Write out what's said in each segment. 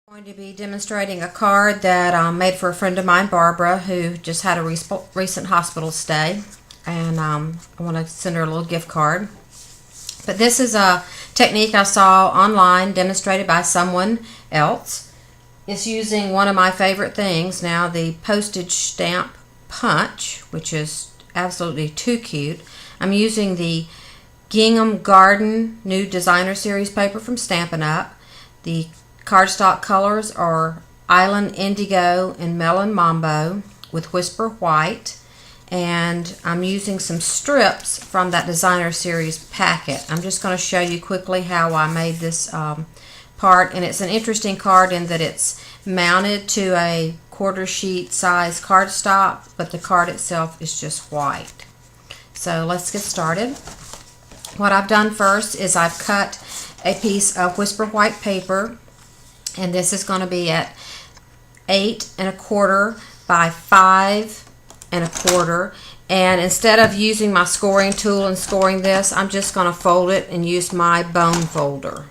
I'm going to be demonstrating a card that I made for a friend of mine, Barbara, who just had a recent hospital stay, and I want to send her a little gift card. But this is a technique I saw online demonstrated by someone else. It's using one of my favorite things now, the postage stamp punch, which is absolutely too cute. I'm using the Gingham Garden New Designer Series paper from Stampin' Up. The cardstock colors are Island Indigo and Melon Mambo with Whisper White, and I'm using some strips from that Designer Series packet. I'm just going to show you quickly how I made this part, and it's an interesting card in that it's mounted to a quarter sheet size cardstock, but the card itself is just white. So let's get started. What I've done first is I've cut a piece of Whisper White paper, and this is going to be at 8 1/4 by 5 1/4. And instead of using my scoring tool and scoring this, I'm just going to fold it and use my bone folder,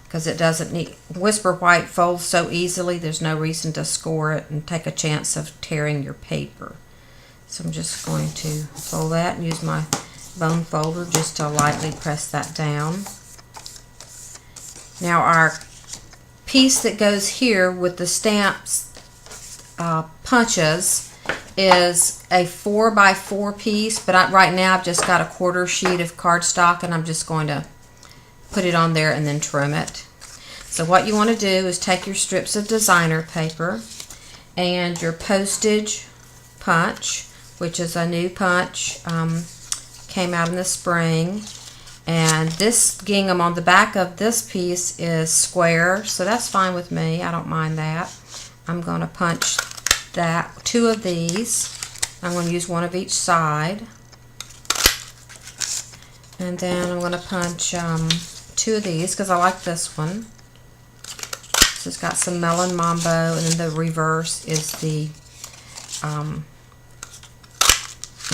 because it doesn't need, Whisper White folds so easily, there's no reason to score it and take a chance of tearing your paper. So I'm just going to fold that and use my bone folder just to lightly press that down. Now our piece that goes here with the stamps punches is a 4 by 4 piece, but right now I've just got a quarter sheet of cardstock, and I'm just going to put it on there and then trim it. So what you want to do is take your strips of designer paper and your postage punch, which is a new punch, came out in the spring. And this gingham on the back of this piece is square, so that's fine with me. I don't mind that. I'm going to punch that, 2 of these. I'm going to use 1 of each side. And then I'm going to punch 2 of these because I like this one. So it's got some Melon Mambo, and then the reverse is the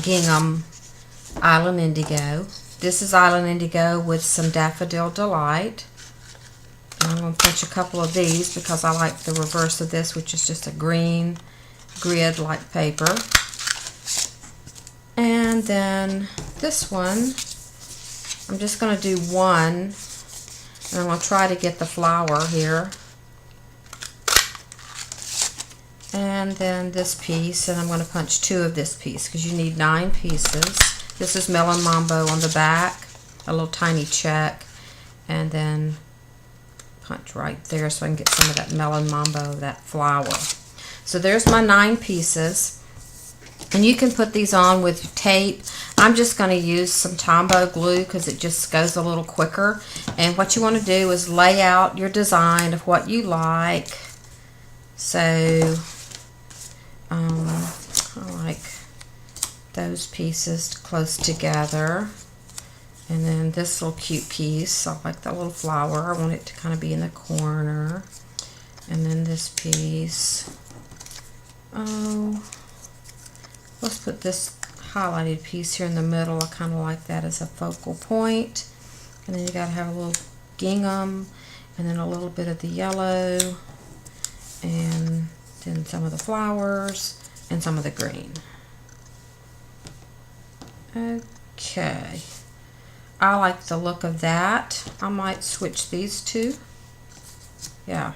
Gingham Island Indigo. This is Island Indigo with some Daffodil Delight. And I'm going to punch a couple of these because I like the reverse of this, which is just a green grid-like paper. And then this one, I'm just going to do 1, and I'm going to try to get the flower here. And then this piece, and I'm going to punch 2 of this piece because you need 9 pieces. This is Melon Mambo on the back, a little tiny check, and then punch right there so I can get some of that Melon Mambo, that flower. So there's my 9 pieces, and you can put these on with tape. I'm just going to use some Tombow glue because it just goes a little quicker. And what you want to do is lay out your design of what you like. So I like those pieces close together, and then this little cute piece, I like that little flower, I want it to kind of be in the corner, and then this piece, let's put this highlighted piece here in the middle. I kind of like that as a focal point. And then you got to have a little gingham, and then a little bit of the yellow, and then some of the flowers and some of the green. Okay, I like the look of that. I might switch these 2. Yeah,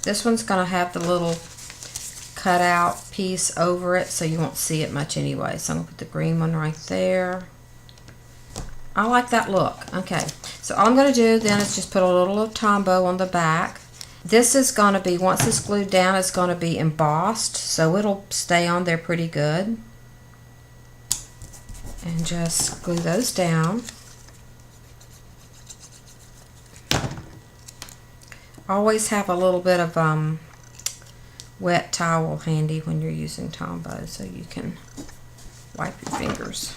this one's going to have the little cutout piece over it, so you won't see it much anyway. So I'm going to put the green one right there. I like that look. Okay, so all I'm going to do then is just put a little of Tombow on the back. This is going to be, once it's glued down, it's going to be embossed, so it'll stay on there pretty good. And just glue those down. Always have a little bit of wet towel handy when you're using Tombow so you can wipe your fingers.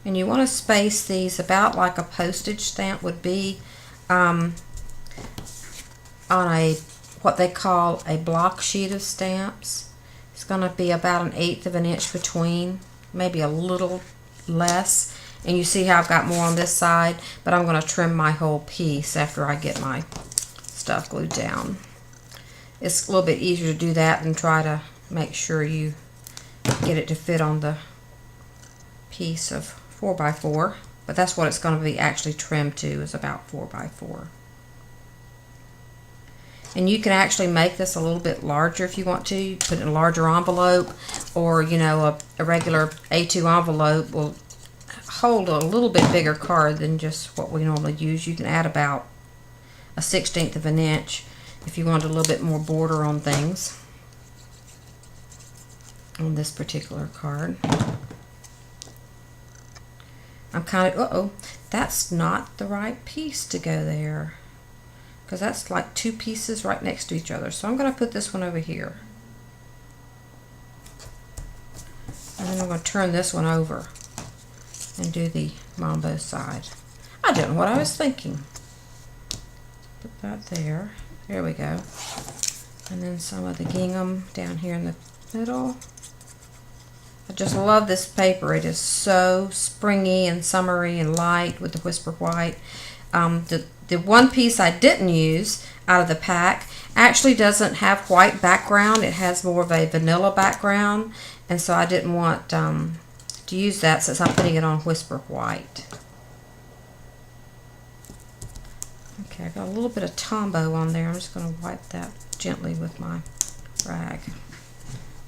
And you want to space these about like a postage stamp would be on a what they call a block sheet of stamps. It's going to be about 1/8 of an inch between, maybe a little less. And you see how I've got more on this side, but I'm going to trim my whole piece after I get my stuff glued down. It's a little bit easier to do that than try to make sure you get it to fit on the piece of 4x4, but that's what it's going to be actually trimmed to, is about 4x4. And you can actually make this a little bit larger if you want to. You put it in a larger envelope, or you know, a regular A2 envelope will hold a little bit bigger card than just what we normally use. You can add about 1/16 of an inch if you want a little bit more border on things on this particular card. I'm kind of, uh-oh, that's not the right piece to go there, because that's like 2 pieces right next to each other. So I'm going to put this one over here. And then I'm going to turn this one over and do the mambo side. I don't know what I was thinking. Put that there. There we go. And then some of the gingham down here in the middle. I just love this paper. It is so springy and summery and light with the whisper white. The one piece I didn't use out of the pack actually doesn't have white background. It has more of a vanilla background, and so I didn't want to use that since I'm putting it on whisper white. Okay, I got a little bit of Tombow on there. I'm just going to wipe that gently with my rag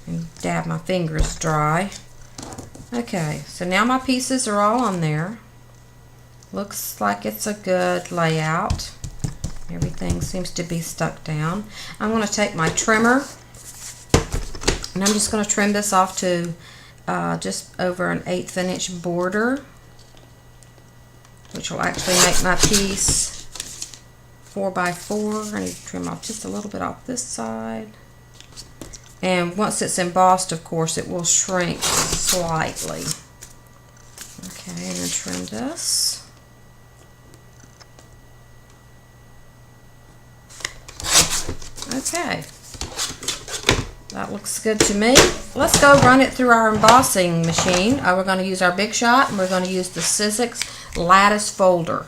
and dab my fingers dry. Okay, so now my pieces are all on there. Looks like it's a good layout. Everything seems to be stuck down. I'm going to take my trimmer and I'm just going to trim this off to just over 1/8 of an inch border, which will actually make my piece 4x4. I need to trim off just a little bit off this side. And once it's embossed, of course, it will shrink slightly. Okay, and then trim this. Okay, that looks good to me. Let's go run it through our embossing machine. We're going to use our Big Shot, and we're going to use the Sizzix Lattice Folder.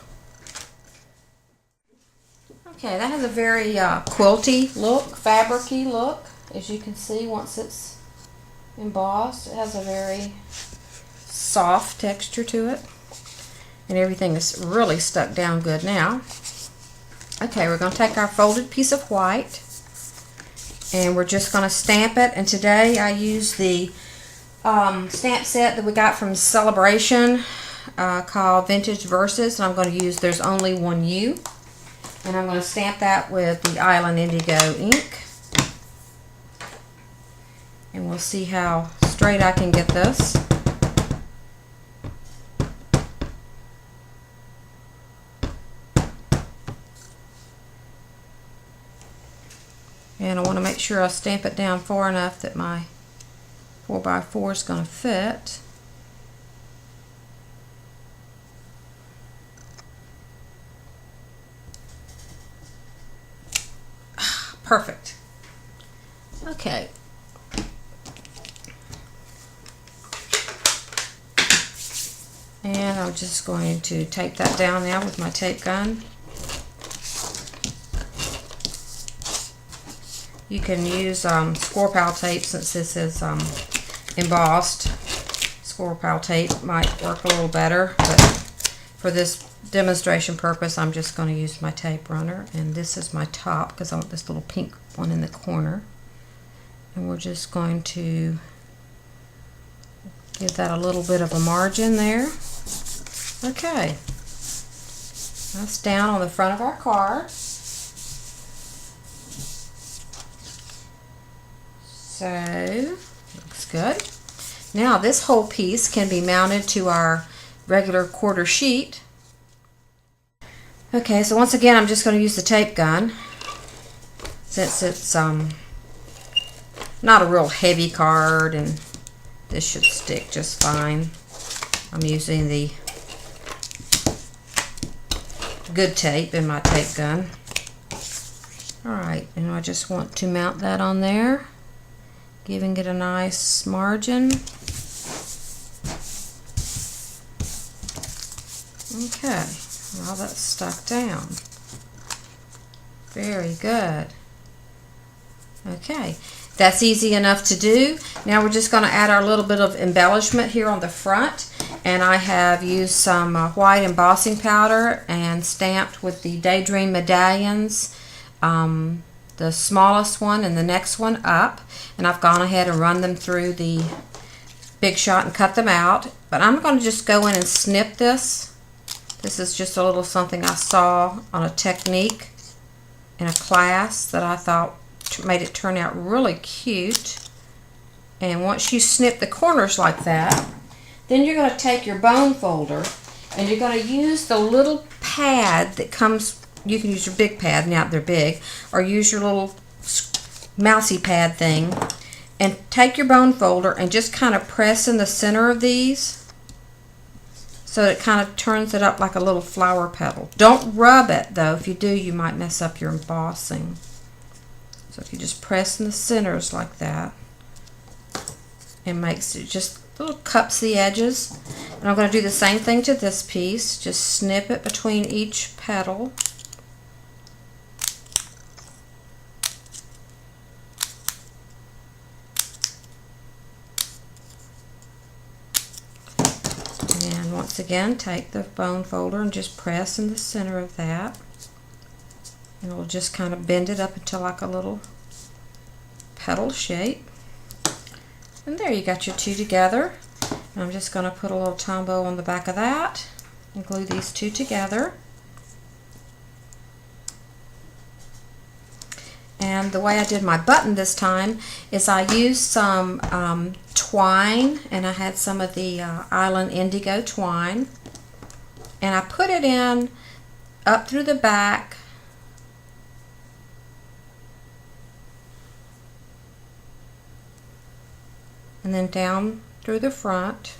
Okay, that has a very quilty look, fabric-y look. As you can see, once it's embossed, it has a very soft texture to it. And everything is really stuck down good now. Okay, we're going to take our folded piece of white and we're just going to stamp it. And today I use the stamp set that we got from Celebration called Vintage Verses. And I'm going to use There's Only One You. And I'm going to stamp that with the Island Indigo ink. And we'll see how straight I can get this. And I want to make sure I stamp it down far enough that my 4x4 is going to fit. Perfect. Okay. And I'm just going to tape that down now with my tape gun. You can use score pile tape since this is embossed. Score pile tape might work a little better, but for this demonstration purpose I'm just going to use my tape runner, and this is my top because I want this little pink one in the corner, and we're just going to give that a little bit of a margin there. Okay, that's down on the front of our card. So, looks good. Now this whole piece can be mounted to our regular quarter sheet. Okay, so once again I'm just going to use the tape gun since it's not a real heavy card and this should stick just fine. I'm using the good tape in my tape gun. Alright, and I just want to mount that on there, giving it a nice margin. Okay, now that's stuck down. Very good. Okay, that's easy enough to do. Now we're just going to add our little bit of embellishment here on the front. And I have used some white embossing powder and stamped with the Daydream medallions, the smallest one and the next one up. And I've gone ahead and run them through the Big Shot and cut them out. But I'm going to just go in and snip this. This is just a little something I saw on a technique in a class that I thought made it turn out really cute. And once you snip the corners like that, then you're going to take your bone folder and you're going to use the little pad that comes. You can use your big pad, now they're big, or use your little mousy pad thing, and take your bone folder and just kind of press in the center of these so it kind of turns it up like a little flower petal. Don't rub it though. If you do, you might mess up your embossing. So if you just press in the centers like that, it makes it just little cups the edges. And I'm going to do the same thing to this piece. Just snip it between each petal. And once again, take the bone folder and just press in the center of that. And it'll just kind of bend it up into like a little petal shape. And there, you got your two together. And I'm just going to put a little tombow on the back of that and glue these two together. And the way I did my button this time is I used some twine, and I had some of the Island Indigo twine, and I put it in up through the back and then down through the front.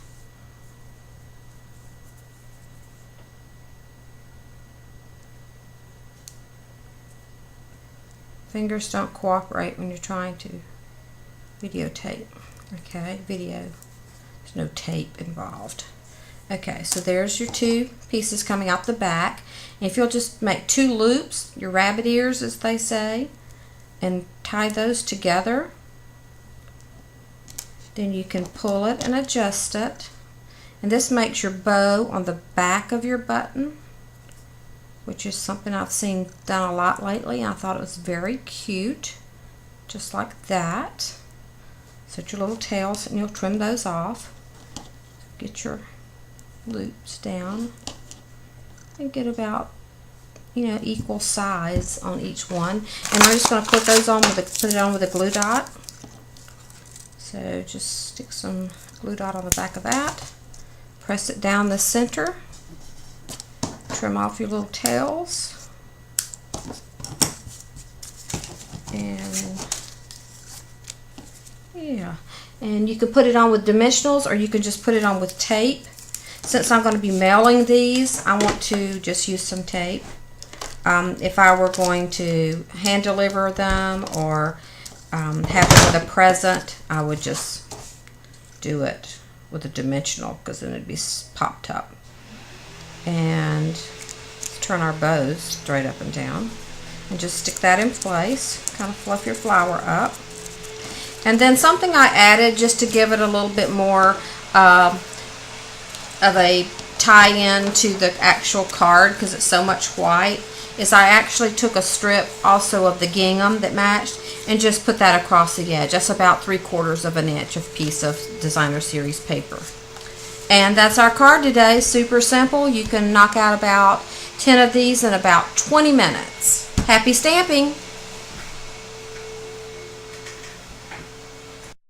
Fingers don't cooperate when you're trying to videotape. Okay, video. There's no tape involved. Okay, so there's your two pieces coming out the back. And if you'll just make two loops, your rabbit ears as they say, and tie those together, then you can pull it and adjust it. And this makes your bow on the back of your button, which is something I've seen done a lot lately. I thought it was very cute, just like that. Set your little tails and you'll trim those off. Get your loops down and get about, equal size on each one. And I'm just going to put those on put it on with a glue dot. So just stick some glue dot on the back of that. Press it down the center. Trim off your little tails. And yeah, and you can put it on with dimensionals, or you can just put it on with tape. Since I'm going to be mailing these, I want to just use some tape. If I were going to hand deliver them or have them with a present, I would just do it with a dimensional, because then it'd be popped up. And turn our bows straight up and down, and just stick that in place. Kind of fluff your flower up. And then something I added just to give it a little bit more of a tie-in to the actual card, because it's so much white, is I actually took a strip also of the gingham that matched and just put that across the edge. That's about 3/4 of an inch of piece of designer series paper. And that's our card today. Super simple. You can knock out about 10 of these in about 20 minutes. Happy stamping!